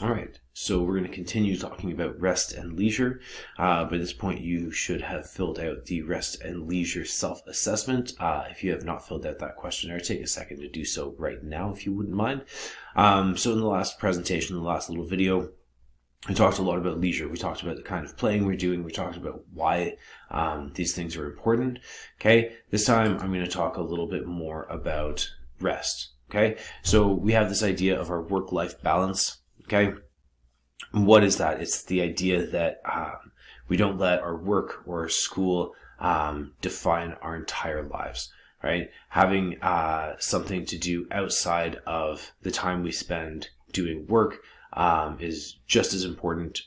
All right, so we're going to continue talking about rest and leisure. By this point, you should have filled out the rest and leisure self-assessment. If you have not filled out that questionnaire, take a second to do so right now, if you wouldn't mind. So in the last presentation, the last little video, we talked a lot about leisure. We talked about the kind of playing we're doing. We talked about why these things are important. Okay, this time I'm going to talk a little bit more about rest. Okay, so we have this idea of our work-life balance. Okay, what is that? It's the idea that we don't let our work or our school define our entire lives, right? Having something to do outside of the time we spend doing work is just as important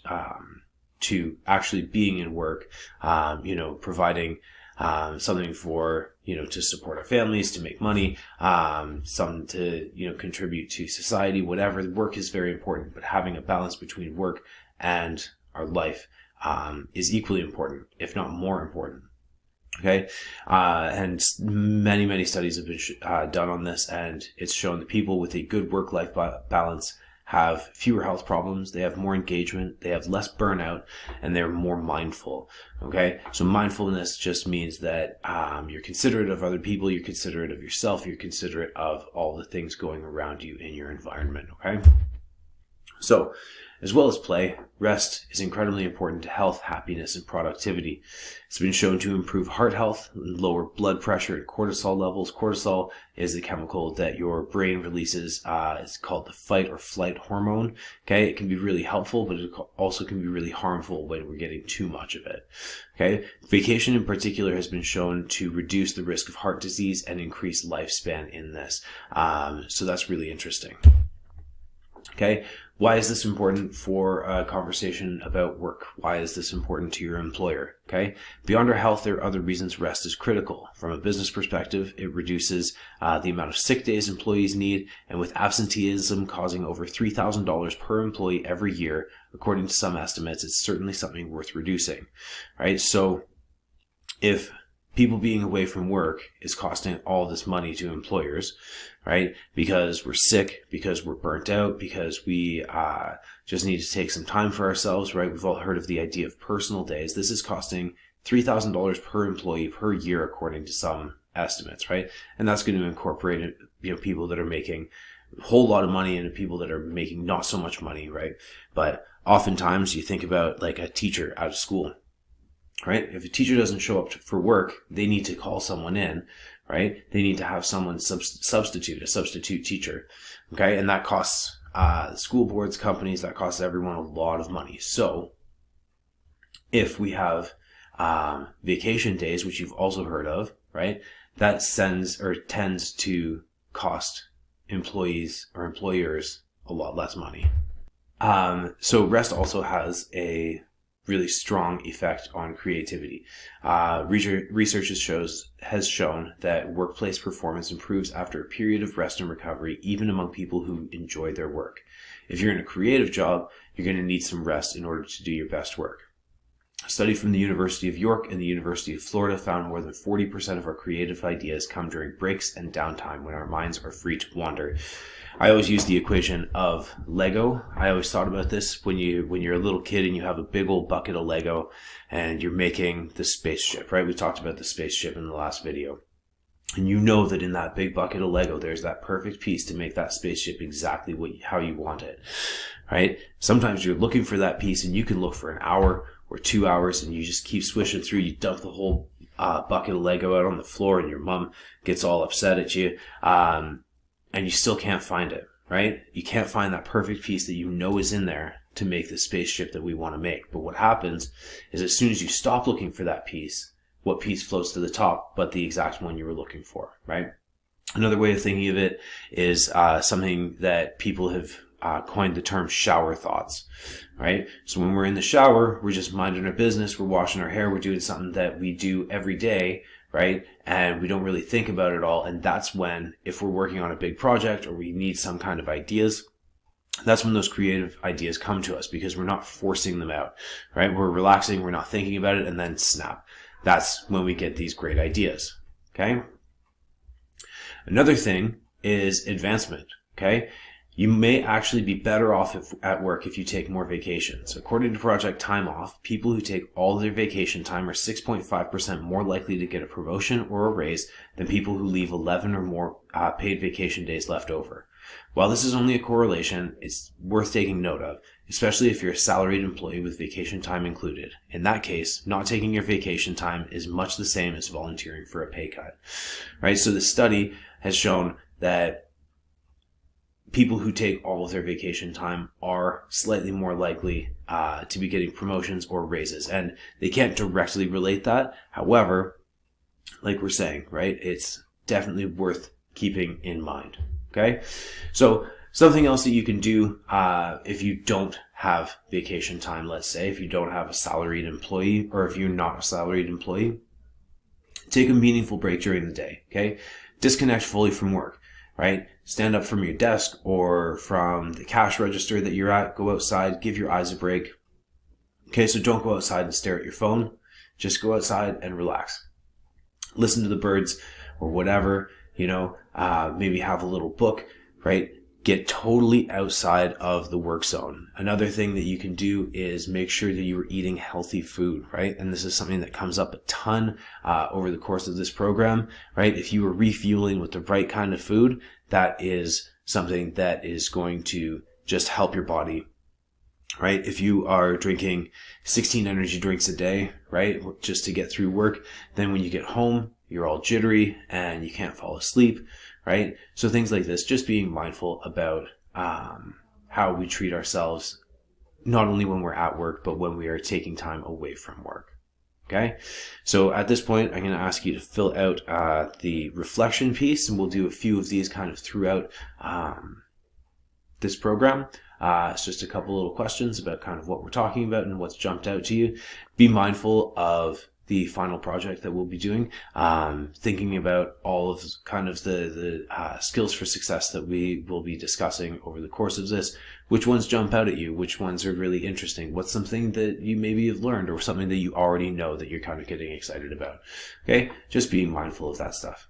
to actually being in work, providing something for, to support our families, to make money, something to, contribute to society, whatever. Work is very important, but having a balance between work and our life is equally important, if not more important. Okay. And many studies have been done on this, and it's shown that people with a good work-life balance have fewer health problems, they have more engagement, they have less burnout, and they're more mindful. Okay, so mindfulness just means that you're considerate of other people, you're considerate of yourself, you're considerate of all the things going around you in your environment. Okay, so as well as play, rest is incredibly important to health, happiness, and productivity. It's been shown to improve heart health, lower blood pressure, and cortisol levels. Cortisol is the chemical that your brain releases. It's called the fight or flight hormone. Okay, it can be really helpful, but it also can be really harmful when we're getting too much of it. Okay, vacation in particular has been shown to reduce the risk of heart disease and increase lifespan in this. So that's really interesting. Okay, why is this important for a conversation about work? Why is this important to your employer? Okay, beyond our health, there are other reasons rest is critical. From a business perspective, it reduces the amount of sick days employees need, and with absenteeism causing over $3,000 per employee every year, according to some estimates, it's certainly something worth reducing. Right, so if people being away from work is costing all this money to employers, right? Because we're sick, because we're burnt out, because we just need to take some time for ourselves, right? We've all heard of the idea of personal days. This is costing $3,000 per employee per year, according to some estimates, right? And that's going to incorporate, people that are making a whole lot of money and people that are making not so much money, right? But oftentimes you think about like a teacher out of school, right? If a teacher doesn't show up for work, they need to call someone in, right? They need to have someone substitute, a substitute teacher, okay? And that costs school boards, companies, that costs everyone a lot of money. So if we have vacation days, which you've also heard of, right? That tends to cost employees or employers a lot less money. So rest also has a really strong effect on creativity. Research has shown that workplace performance improves after a period of rest and recovery, even among people who enjoy their work. If you're in a creative job, you're going to need some rest in order to do your best work. A study from the University of York and the University of Florida found more than 40% of our creative ideas come during breaks and downtime when our minds are free to wander. I always use the equation of Lego. I always thought about this when you're a little kid and you have a big old bucket of Lego and you're making the spaceship, right? We talked about the spaceship in the last video. And you know that in that big bucket of Lego, there's that perfect piece to make that spaceship exactly how you want it, right? Sometimes you're looking for that piece and you can look for an hour or 2 hours and you just keep swishing through. You dump the whole bucket of Lego out on the floor and your mom gets all upset at you. And you still can't find it, right? You can't find that perfect piece that you know is in there to make the spaceship that we want to make. But what happens is as soon as you stop looking for that piece, what piece floats to the top but the exact one you were looking for, right? Another way of thinking of it is something that people have coined the term shower thoughts, right? So when we're in the shower, we're just minding our business, we're washing our hair, we're doing something that we do every day, right? And we don't really think about it all. And that's when, if we're working on a big project or we need some kind of ideas, that's when those creative ideas come to us because we're not forcing them out, right? We're relaxing, we're not thinking about it, and then snap. That's when we get these great ideas, okay? Another thing is advancement, okay? You may actually be better off at work if you take more vacations. According to Project Time Off, people who take all their vacation time are 6.5% more likely to get a promotion or a raise than people who leave 11 or more paid vacation days left over. While this is only a correlation, it's worth taking note of, especially if you're a salaried employee with vacation time included. In that case, not taking your vacation time is much the same as volunteering for a pay cut, right? So the study has shown that people who take all of their vacation time are slightly more likely to be getting promotions or raises. And they can't directly relate that. However, like we're saying, right, it's definitely worth keeping in mind. Okay? So something else that you can do if you don't have vacation time, let's say, if you don't have a salaried employee, or if you're not a salaried employee, take a meaningful break during the day. Okay? Disconnect fully from work. Right? Stand up from your desk or from the cash register that you're at. Go outside. Give your eyes a break. Okay, so don't go outside and stare at your phone. Just go outside and relax. Listen to the birds or whatever, maybe have a little book, right? Get totally outside of the work zone. Another thing that you can do is make sure that you are eating healthy food, right? And this is something that comes up a ton over the course of this program, right? If you are refueling with the right kind of food, that is something that is going to just help your body, right? If you are drinking 16 energy drinks a day, right, just to get through work, then when you get home, you're all jittery and you can't fall asleep, right? So things like this, just being mindful about how we treat ourselves, not only when we're at work, but when we are taking time away from work. Okay? So at this point, I'm going to ask you to fill out the reflection piece, and we'll do a few of these kind of throughout this program. It's just a couple little questions about kind of what we're talking about and what's jumped out to you. Be mindful of the final project that we'll be doing, thinking about all of kind of the skills for success that we will be discussing over the course of this. Which ones jump out at you? Which ones are really interesting? What's something that you maybe have learned or something that you already know that you're kind of getting excited about? Okay, just being mindful of that stuff.